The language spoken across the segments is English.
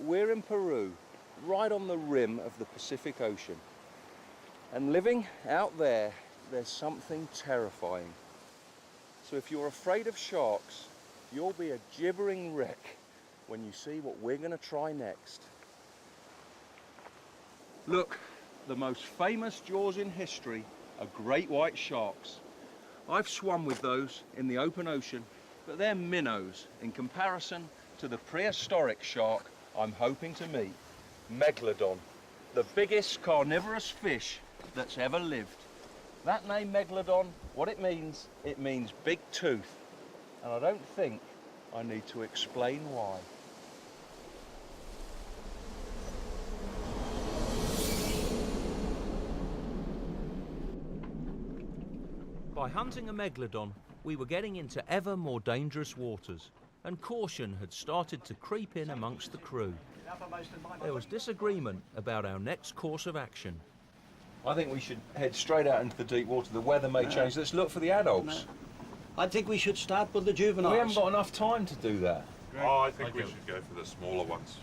we're in Peru, right on the rim of the Pacific Ocean. And living out there, there's something terrifying. So if you're afraid of sharks, you'll be a gibbering wreck when you see what we're going to try next. Look, the most famous jaws in history are great white sharks. I've swum with those in the open ocean, but they're minnows in comparison to the prehistoric shark I'm hoping to meet, Megalodon, the biggest carnivorous fish that's ever lived. That name Megalodon, what it means big tooth, and I don't think I need to explain why. By hunting a Megalodon, we were getting into ever more dangerous waters, and caution had started to creep in amongst the crew. There was disagreement about our next course of action. I think we should head straight out into the deep water. The weather may change. Let's look for the adults. No. I think we should start with the juveniles. We haven't got enough time to do that. Oh, I think we should go for the smaller ones.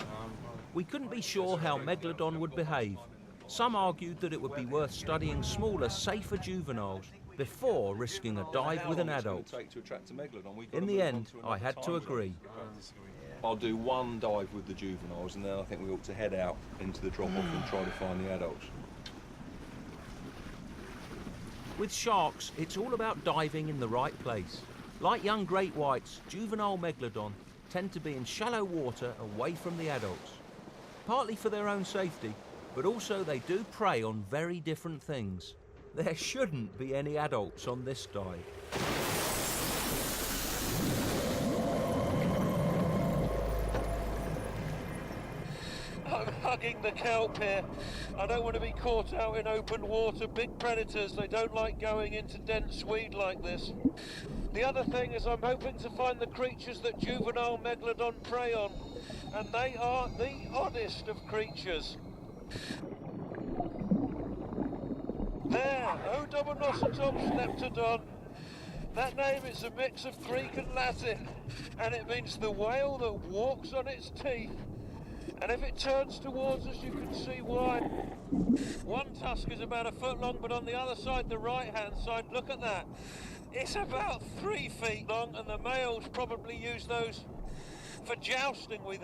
We couldn't be sure how Megalodon would behave. Some argued that it would be worth studying smaller, safer juveniles before risking a dive with an adult. In the end, I had to agree. I'll do one dive with the juveniles, and then I think we ought to head out into the drop-off and try to find the adults. With sharks, it's all about diving in the right place. Like young great whites, juvenile Megalodon tend to be in shallow water away from the adults. Partly for their own safety, but also they do prey on very different things. There shouldn't be any adults on this dive. I'm hugging the kelp here. I don't want to be caught out in open water. Big predators, they don't like going into dense weed like this. The other thing is I'm hoping to find the creatures that juvenile Megalodon prey on. And they are the oddest of creatures. There, Odobernositops leptodon. That name is a mix of Greek and Latin, and it means the whale that walks on its teeth. And if it turns towards us, you can see why. One tusk is about 1 foot long, but on the other side, the right-hand side, look at that. It's about 3 feet long, and the males probably use those for jousting with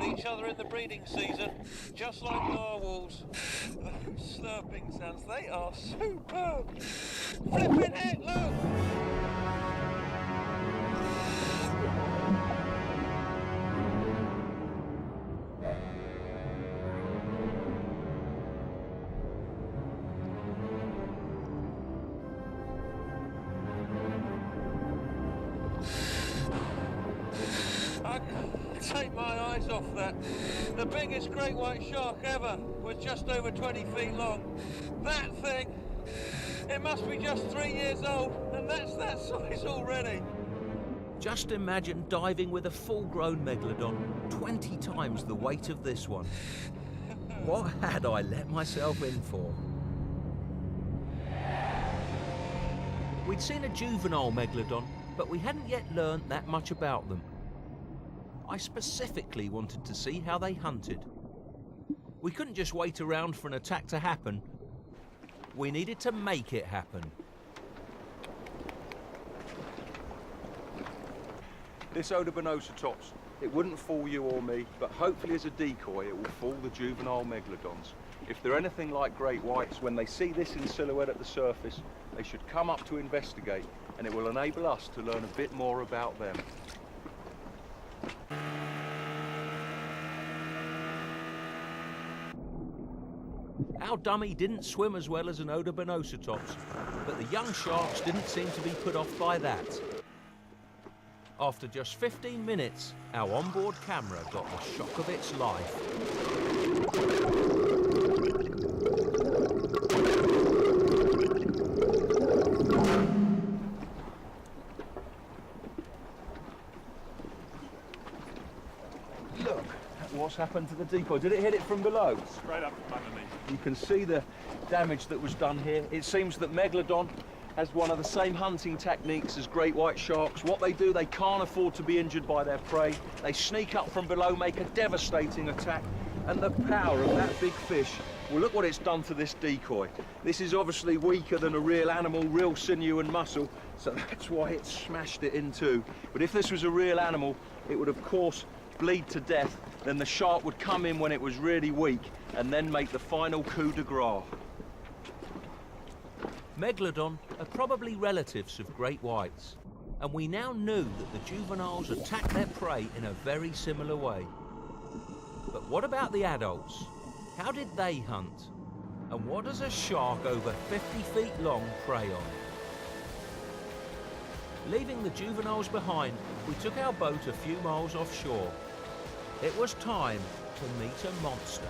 each other in the breeding season, just like narwhals. Slurping sounds, they are superb. Flipping heck, look! Take my eyes off that. The biggest great white shark ever was just over 20 feet long. That thing, it must be just 3 years old, and that's that size already. Just imagine diving with a full-grown Megalodon, 20 times the weight of this one. What had I let myself in for? We'd seen a juvenile Megalodon, but we hadn't yet learned that much about them. I specifically wanted to see how they hunted. We couldn't just wait around for an attack to happen. We needed to make it happen. This Odobernositops, it wouldn't fool you or me, but hopefully as a decoy it will fool the juvenile Megalodons. If they're anything like great whites, when they see this in silhouette at the surface, they should come up to investigate, and it will enable us to learn a bit more about them. Our dummy didn't swim as well as an Odobernositops, but the young sharks didn't seem to be put off by that. After just 15 minutes, our onboard camera got the shock of its life. Look at what's happened to the decoy. Did it hit it from below? Straight up underneath. You can see the damage that was done here. It seems that Megalodon has one of the same hunting techniques as great white sharks. What they do, they can't afford to be injured by their prey. They sneak up from below, make a devastating attack, and the power of that big fish, well, look what it's done to this decoy. This is obviously weaker than a real animal, real sinew and muscle, so that's why it smashed it in two. But if this was a real animal, it would of course bleed to death. Then the shark would come in when it was really weak and then make the final coup de grace. Megalodon are probably relatives of great whites, and we now knew that the juveniles attack their prey in a very similar way. But what about the adults? How did they hunt? And what does a shark over 50 feet long prey on? Leaving the juveniles behind, we took our boat a few miles offshore. It was time to meet a monster.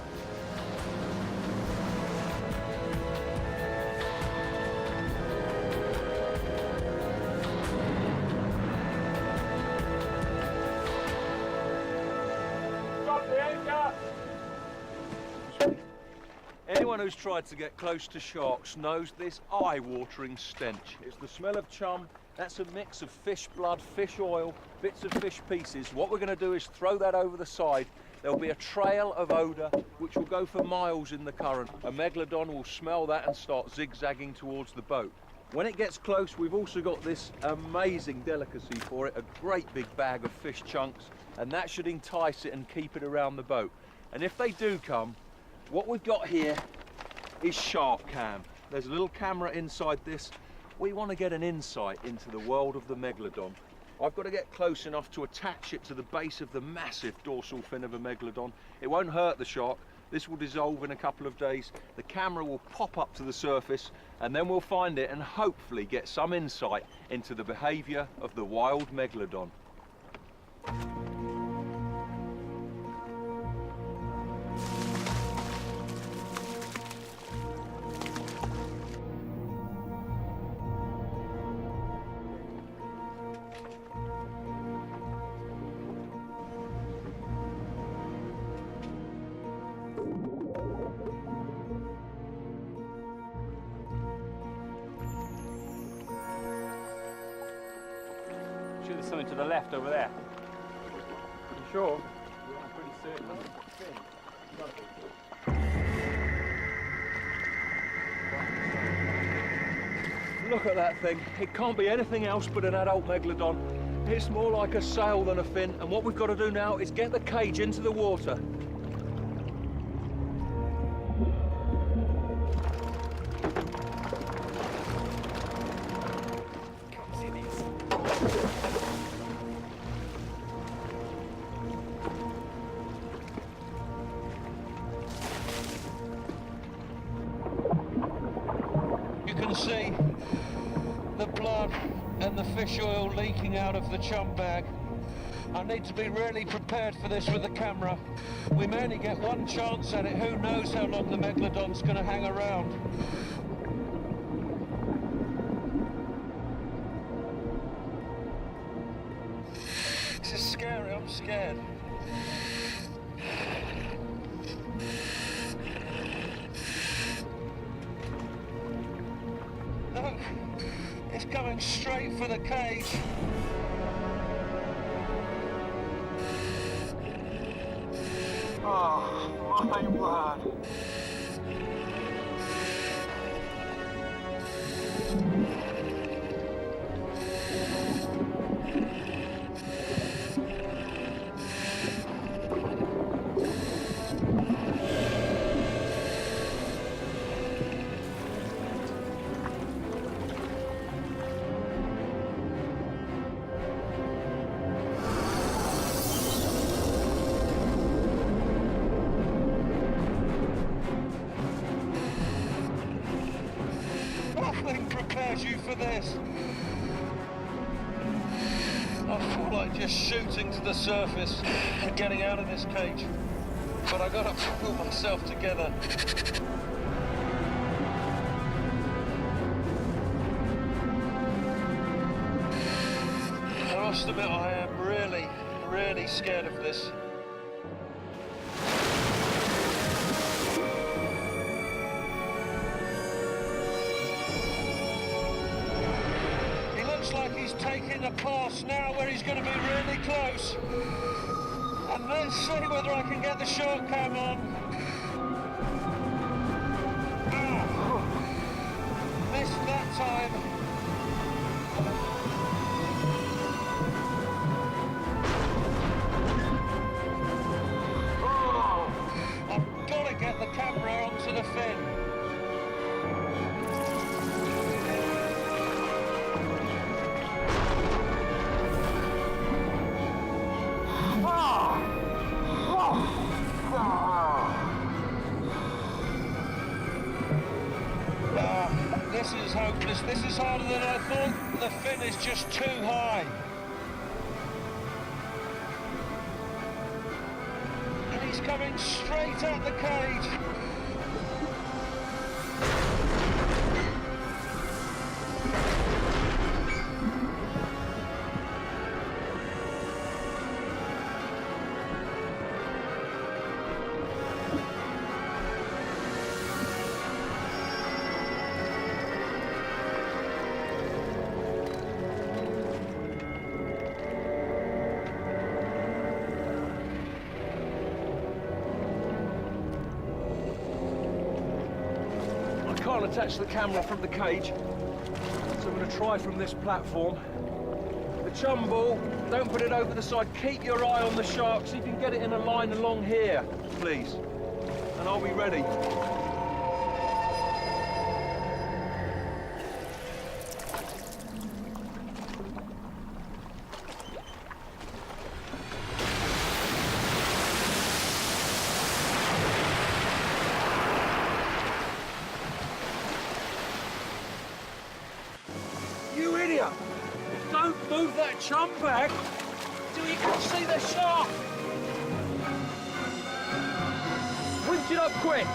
Anyone who's tried to get close to sharks knows this eye-watering stench. It's the smell of chum. That's a mix of fish blood, fish oil, bits of fish pieces. What we're going to do is throw that over the side. There'll be a trail of odour which will go for miles in the current. A megalodon will smell that and start zigzagging towards the boat. When it gets close, we've also got this amazing delicacy for it, a great big bag of fish chunks, and that should entice it and keep it around the boat. And if they do come, what we've got here is Shark Cam. There's a little camera inside this. We want to get an insight into the world of the Megalodon. I've got to get close enough to attach it to the base of the massive dorsal fin of a Megalodon. It won't hurt the shark. This will dissolve in a couple of days. The camera will pop up to the surface and then we'll find it and hopefully get some insight into the behaviour of the wild Megalodon. Sure there's something to the left over there. You sure? Yeah, I'm pretty certain. Look at that thing. It can't be anything else but an adult Megalodon. It's more like a sail than a fin, and what we've got to do now is get the cage into the water. You can see the blood and the fish oil leaking out of the chum bag. I need to be really prepared for this with the camera. We may only get one chance at it. Who knows how long the Megalodon's going to hang around. This is scary, I'm scared. Look, it's coming straight for the cage. Oh, my word. Nothing prepares you for this. I feel like just shooting to the surface and getting out of this cage. But I gotta pull myself together. I must admit I am really scared of this. taking a pass now where he's going to be really close. And let's see whether I can get the short cam on. Missed that time. I've got to get the camera onto the fin. This is hopeless. This is harder than I thought. The fin is just too high. And he's coming straight at the cage. I can't attach the camera from the cage, so I'm going to try from this platform. The chum ball, don't put it over the side. Keep your eye on the shark so you can get it in a line along here, please. And I'll be ready. You idiot! Don't move that chum bag till you can see the shark! Winch it up quick!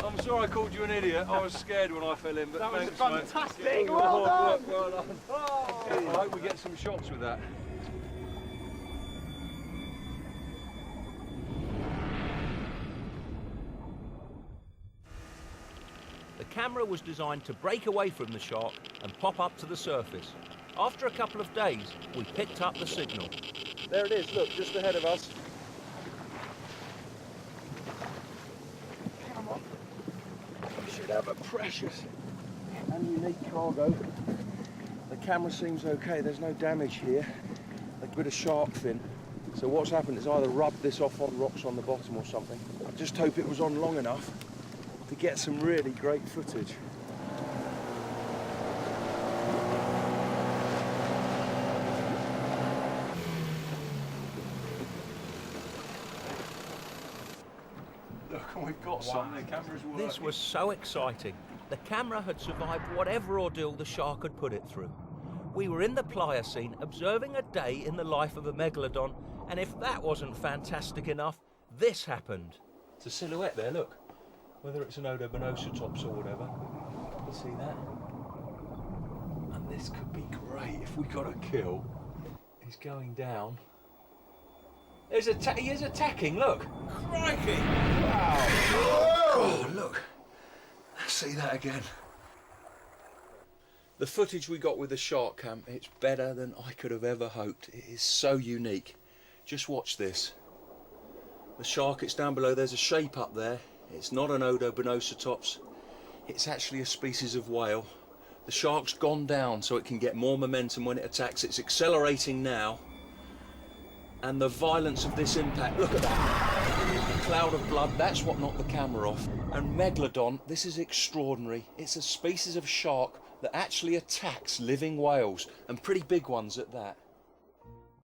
I'm sorry I called you an idiot. I was scared when I fell in, but That was thanks, fantastic. mate. Well done. Well done. I hope we get some shots with that. The camera was designed to break away from the shark and pop up to the surface. After a couple of days, we picked up the signal. There it is, look, just ahead of us. Come on. We should have a precious and unique cargo. The camera seems okay, there's no damage here. A bit of shark fin. So what's happened is either rubbed this off on rocks on the bottom or something. I just hope it was on long enough to get some really great footage. Look, we've got some. The camera's working. This was so exciting. The camera had survived whatever ordeal the shark had put it through. We were in the Pliocene observing a day in the life of a Megalodon, and if that wasn't fantastic enough, this happened. It's a silhouette there, look. Whether it's an Odobonosatops or whatever. You see that? And this could be great if we got a kill. He's going down. He is attacking, look. Crikey! Wow! Oh, look. See that again. The footage we got with the shark cam, it's better than I could have ever hoped. It is so unique. Just watch this. The shark, it's down below, there's a shape up there. It's not an Odobonosatops. It's actually a species of whale. The shark's gone down so it can get more momentum when it attacks. It's accelerating now. And the violence of this impact, look at that. A cloud of blood, that's what knocked the camera off. And Megalodon, this is extraordinary. It's a species of shark that actually attacks living whales, and pretty big ones at that.